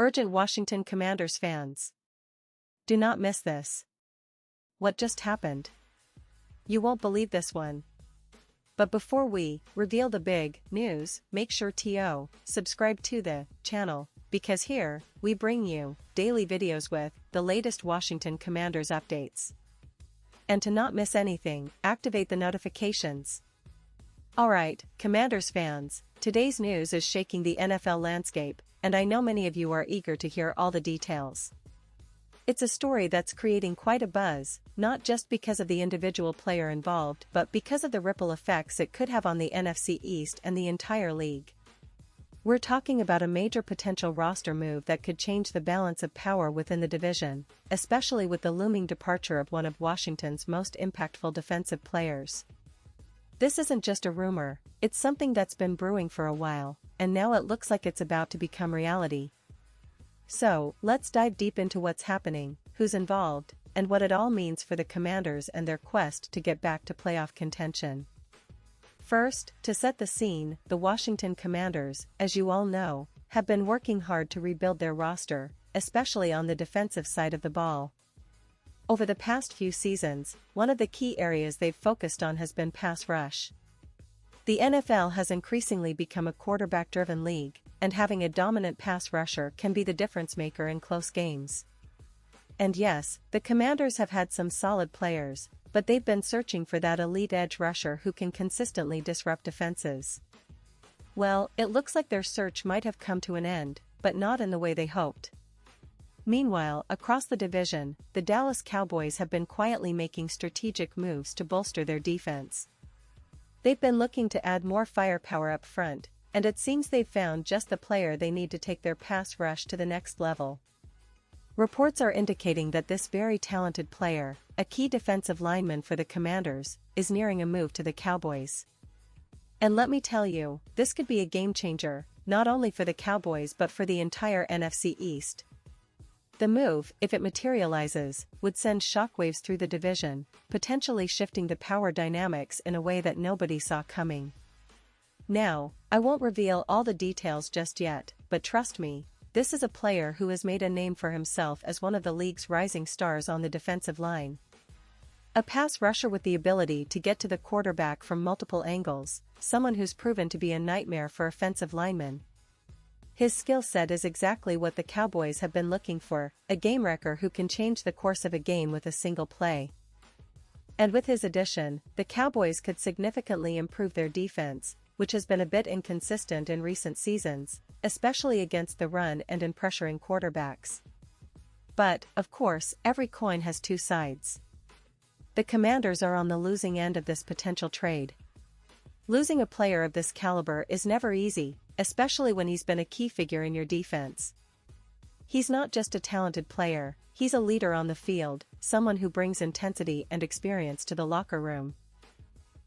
Urgent Washington Commanders fans. Do not miss this. What just happened? You won't believe this one. But before we reveal the big news, make sure to subscribe to the channel, because here, we bring you daily videos with the latest Washington Commanders updates. And to not miss anything, activate the notifications. Alright, Commanders fans, today's news is shaking the NFL landscape, and I know many of you are eager to hear all the details. It's a story that's creating quite a buzz, not just because of the individual player involved but because of the ripple effects it could have on the NFC East and the entire league. We're talking about a major potential roster move that could change the balance of power within the division, especially with the looming departure of one of Washington's most impactful defensive players. This isn't just a rumor, it's something that's been brewing for a while, and now it looks like it's about to become reality. So, let's dive deep into what's happening, who's involved, and what it all means for the Commanders and their quest to get back to playoff contention. First, to set the scene, the Washington Commanders, as you all know, have been working hard to rebuild their roster, especially on the defensive side of the ball. Over the past few seasons, one of the key areas they've focused on has been pass rush. The NFL has increasingly become a quarterback-driven league, and having a dominant pass rusher can be the difference maker in close games. And yes, the Commanders have had some solid players, but they've been searching for that elite edge rusher who can consistently disrupt defenses. Well, it looks like their search might have come to an end, but not in the way they hoped. Meanwhile, across the division, the Dallas Cowboys have been quietly making strategic moves to bolster their defense. They've been looking to add more firepower up front, and it seems they've found just the player they need to take their pass rush to the next level. Reports are indicating that this very talented player, a key defensive lineman for the Commanders, is nearing a move to the Cowboys. And let me tell you, this could be a game-changer, not only for the Cowboys but for the entire NFC East. The move, if it materializes, would send shockwaves through the division, potentially shifting the power dynamics in a way that nobody saw coming. Now, I won't reveal all the details just yet, but trust me, this is a player who has made a name for himself as one of the league's rising stars on the defensive line. A pass rusher with the ability to get to the quarterback from multiple angles, someone who's proven to be a nightmare for offensive linemen. His skill set is exactly what the Cowboys have been looking for, a game-wrecker who can change the course of a game with a single play. And with his addition, the Cowboys could significantly improve their defense, which has been a bit inconsistent in recent seasons, especially against the run and in pressuring quarterbacks. But, of course, every coin has two sides. The Commanders are on the losing end of this potential trade. Losing a player of this caliber is never easy, especially when he's been a key figure in your defense. He's not just a talented player, he's a leader on the field, someone who brings intensity and experience to the locker room.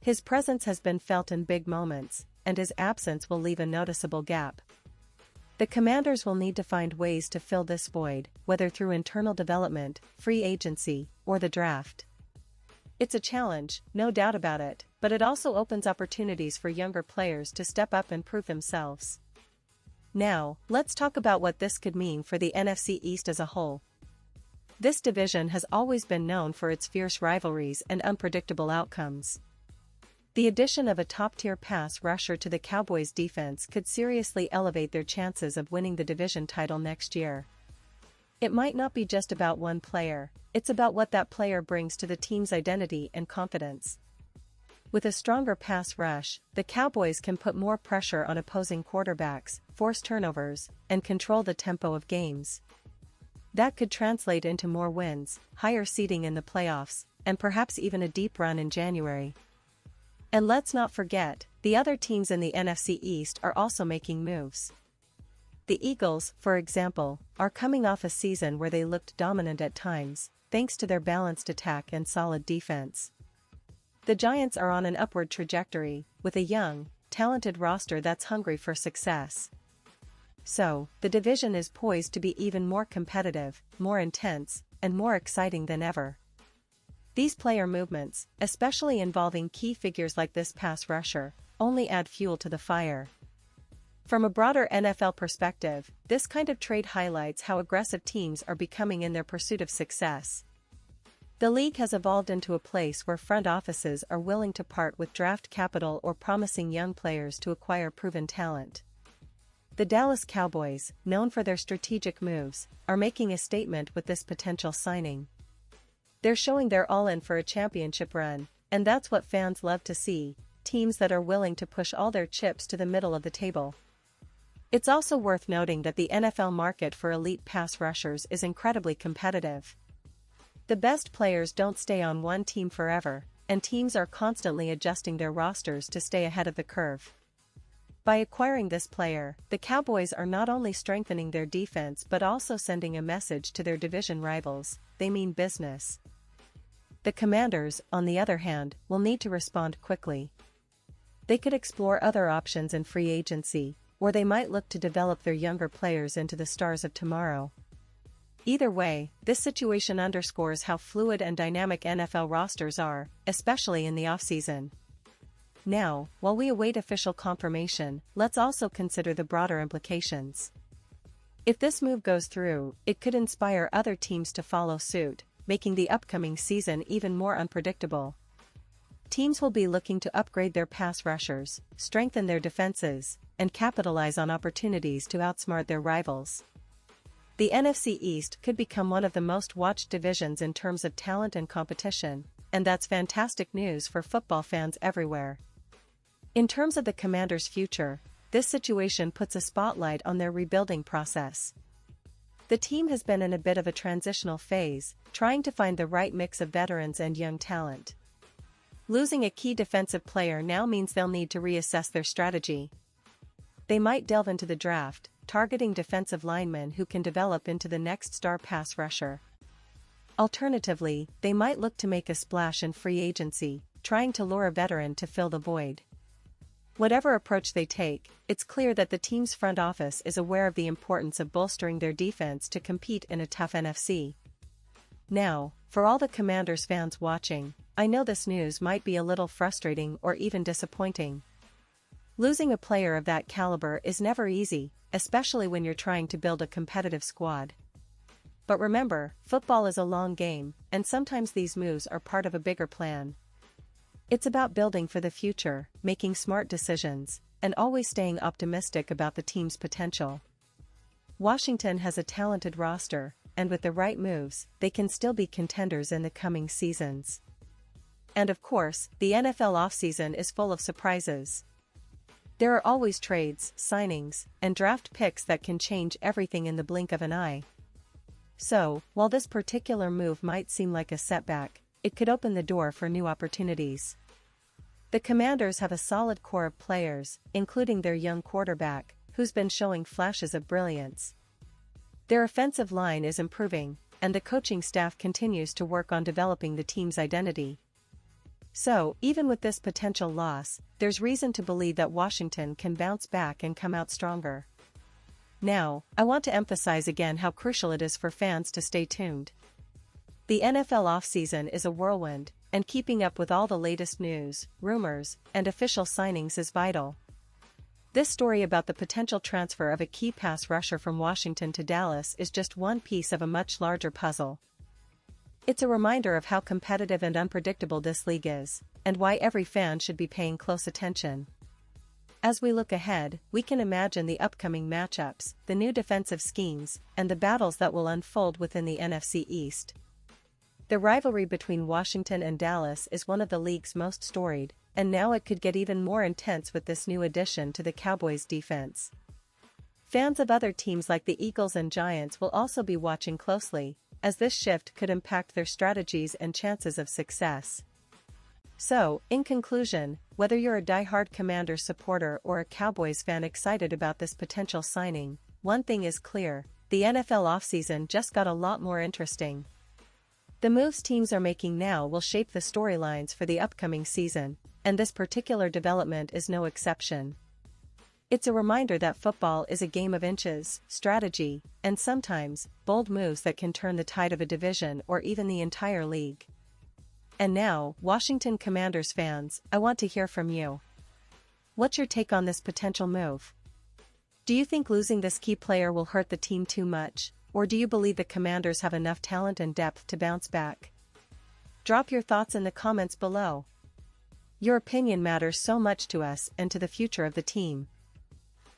His presence has been felt in big moments, and his absence will leave a noticeable gap. The Commanders will need to find ways to fill this void, whether through internal development, free agency, or the draft. It's a challenge, no doubt about it, but it also opens opportunities for younger players to step up and prove themselves. Now, let's talk about what this could mean for the NFC East as a whole. This division has always been known for its fierce rivalries and unpredictable outcomes. The addition of a top-tier pass rusher to the Cowboys' defense could seriously elevate their chances of winning the division title next year. It might not be just about one player, it's about what that player brings to the team's identity and confidence. With a stronger pass rush, the Cowboys can put more pressure on opposing quarterbacks, force turnovers, and control the tempo of games. That could translate into more wins, higher seeding in the playoffs, and perhaps even a deep run in January. And let's not forget, the other teams in the NFC East are also making moves. The Eagles, for example, are coming off a season where they looked dominant at times, thanks to their balanced attack and solid defense. The Giants are on an upward trajectory, with a young, talented roster that's hungry for success. So, the division is poised to be even more competitive, more intense, and more exciting than ever. These player movements, especially involving key figures like this pass rusher, only add fuel to the fire. From a broader NFL perspective, this kind of trade highlights how aggressive teams are becoming in their pursuit of success. The league has evolved into a place where front offices are willing to part with draft capital or promising young players to acquire proven talent. The Dallas Cowboys, known for their strategic moves, are making a statement with this potential signing. They're showing they're all in for a championship run, and that's what fans love to see, teams that are willing to push all their chips to the middle of the table. It's also worth noting that the NFL market for elite pass rushers is incredibly competitive. The best players don't stay on one team forever, and teams are constantly adjusting their rosters to stay ahead of the curve. By acquiring this player, the Cowboys are not only strengthening their defense but also sending a message to their division rivals: they mean business. The Commanders, on the other hand, will need to respond quickly. They could explore other options in free agency, or they might look to develop their younger players into the stars of tomorrow. Either way, this situation underscores how fluid and dynamic NFL rosters are, especially in the offseason. Now, while we await official confirmation, let's also consider the broader implications. If this move goes through, it could inspire other teams to follow suit, making the upcoming season even more unpredictable. Teams will be looking to upgrade their pass rushers, strengthen their defenses, and capitalize on opportunities to outsmart their rivals. The NFC East could become one of the most watched divisions in terms of talent and competition, and that's fantastic news for football fans everywhere. In terms of the Commanders' future, this situation puts a spotlight on their rebuilding process. The team has been in a bit of a transitional phase, trying to find the right mix of veterans and young talent. Losing a key defensive player now means they'll need to reassess their strategy. They might delve into the draft, targeting defensive linemen who can develop into the next star pass rusher. Alternatively, they might look to make a splash in free agency, trying to lure a veteran to fill the void. Whatever approach they take, it's clear that the team's front office is aware of the importance of bolstering their defense to compete in a tough NFC. Now, for all the Commanders fans watching, I know this news might be a little frustrating or even disappointing. Losing a player of that caliber is never easy, especially when you're trying to build a competitive squad. But remember, football is a long game, and sometimes these moves are part of a bigger plan. It's about building for the future, making smart decisions, and always staying optimistic about the team's potential. Washington has a talented roster, and with the right moves, they can still be contenders in the coming seasons. And of course, the NFL offseason is full of surprises. There are always trades, signings, and draft picks that can change everything in the blink of an eye. So, while this particular move might seem like a setback, it could open the door for new opportunities. The Commanders have a solid core of players, including their young quarterback, who's been showing flashes of brilliance. Their offensive line is improving, and the coaching staff continues to work on developing the team's identity. So, even with this potential loss, there's reason to believe that Washington can bounce back and come out stronger. Now, I want to emphasize again how crucial it is for fans to stay tuned. The NFL offseason is a whirlwind, and keeping up with all the latest news, rumors, and official signings is vital. This story about the potential transfer of a key pass rusher from Washington to Dallas is just one piece of a much larger puzzle. It's a reminder of how competitive and unpredictable this league is, and why every fan should be paying close attention. As we look ahead, we can imagine the upcoming matchups, the new defensive schemes, and the battles that will unfold within the NFC East. The rivalry between Washington and Dallas is one of the league's most storied, and now it could get even more intense with this new addition to the Cowboys' defense. Fans of other teams like the Eagles and Giants will also be watching closely, as this shift could impact their strategies and chances of success. So, in conclusion, whether you're a die-hard Commanders supporter or a Cowboys fan excited about this potential signing, one thing is clear: the NFL offseason just got a lot more interesting. The moves teams are making now will shape the storylines for the upcoming season, and this particular development is no exception. It's a reminder that football is a game of inches, strategy, and sometimes, bold moves that can turn the tide of a division or even the entire league. And now, Washington Commanders fans, I want to hear from you. What's your take on this potential move? Do you think losing this key player will hurt the team too much, or do you believe the Commanders have enough talent and depth to bounce back? Drop your thoughts in the comments below. Your opinion matters so much to us and to the future of the team.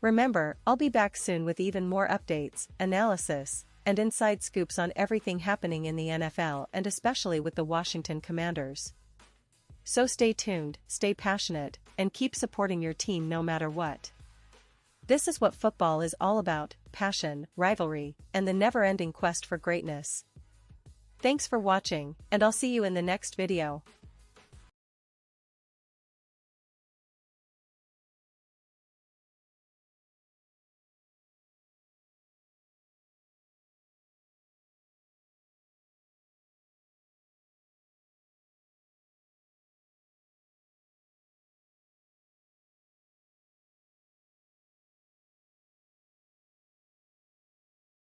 Remember, I'll be back soon with even more updates, analysis, and inside scoops on everything happening in the NFL and especially with the Washington Commanders. So stay tuned, stay passionate, and keep supporting your team no matter what. This is what football is all about: passion, rivalry, and the never-ending quest for greatness. Thanks for watching, and I'll see you in the next video.